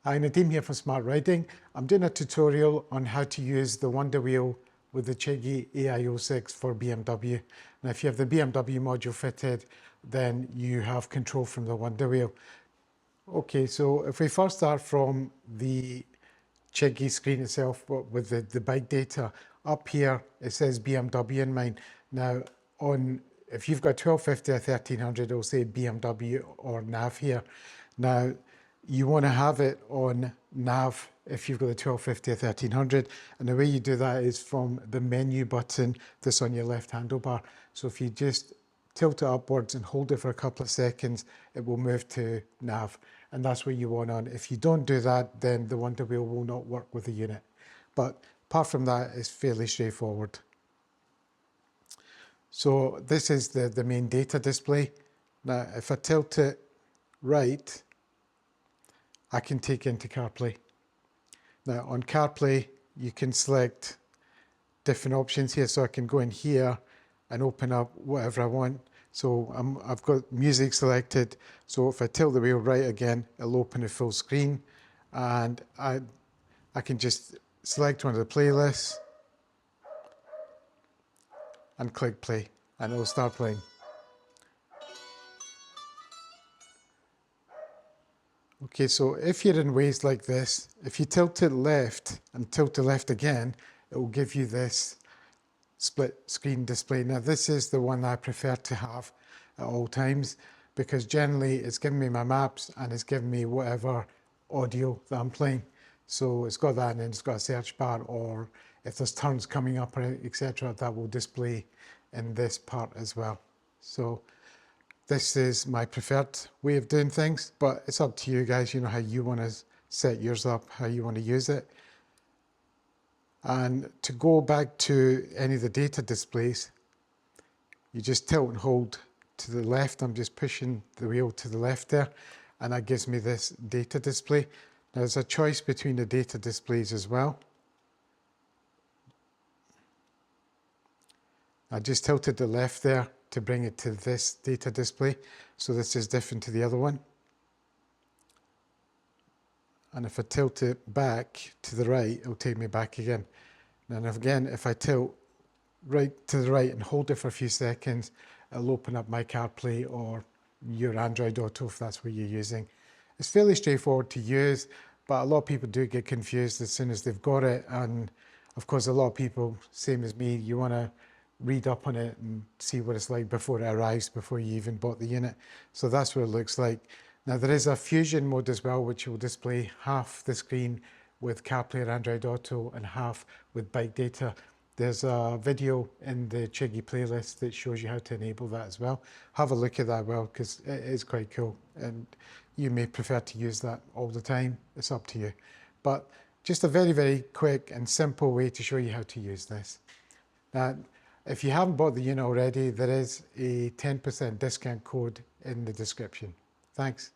Hi, Nadeem here from Smart Riding. I'm doing a tutorial on how to use the Wonderwheel with the Chigee AI0-6 for BMW. Now, if you have the BMW module fitted, then you have control from the Wonderwheel. Okay, so if we first start from the Chigee screen itself with the bike data, up here it says BMW in mine. Now, if you've got 1250 or 1300, it'll say BMW or nav here. Now, you want to have it on nav if you've got the 1250 or 1300, and the way you do that is from the menu button that's on your left handlebar. So if you just tilt it upwards and hold it for a couple of seconds, it will move to nav, and that's what you want on. If you don't do that, then the Wonderwheel will not work with the unit. But apart from that, it's fairly straightforward. So this is the main data display. Now, if I tilt it right, I can take into CarPlay. Now on CarPlay, you can select different options here. So I can go in here and open up whatever I want. So I've got music selected. So if I tilt the wheel right again, it'll open a full screen. And I can just select one of the playlists and click play, and it'll start playing. Okay, so if you're in ways like this, if you tilt it left and tilt it left again, it will give you this split screen display. Now this is the one I prefer to have at all times, because generally it's giving me my maps and it's giving me whatever audio that I'm playing. So it's got that, and then it's got a search bar, or if there's turns coming up, etc., that will display in this part as well. So this is my preferred way of doing things, but it's up to you guys. You know how you want to set yours up, how you want to use it. And to go back to any of the data displays, you just tilt and hold to the left. I'm just pushing the wheel to the left there, and that gives me this data display. Now there's a choice between the data displays as well. I just tilted the left there to bring it to this data display. So this is different to the other one. And if I tilt it back to the right, it'll take me back again. And again, if I tilt right to the right and hold it for a few seconds, it'll open up my CarPlay or your Android Auto if that's what you're using. It's fairly straightforward to use, but a lot of people do get confused as soon as they've got it. And of course, a lot of people, same as me, you want to read up on it and see what it's like before it arrives, before you even bought the unit. So that's what it looks like. Now there is a fusion mode as well, which will display half the screen with CarPlay or Android Auto and half with bike data. There's a video in the Chigee playlist that shows you how to enable that as well. Have a look at that well, because it is quite cool, and you may prefer to use that all the time. It's up to you. But just a very, very quick and simple way to show you how to use this. Now, if you haven't bought the unit already, there is a 10% discount code in the description. Thanks.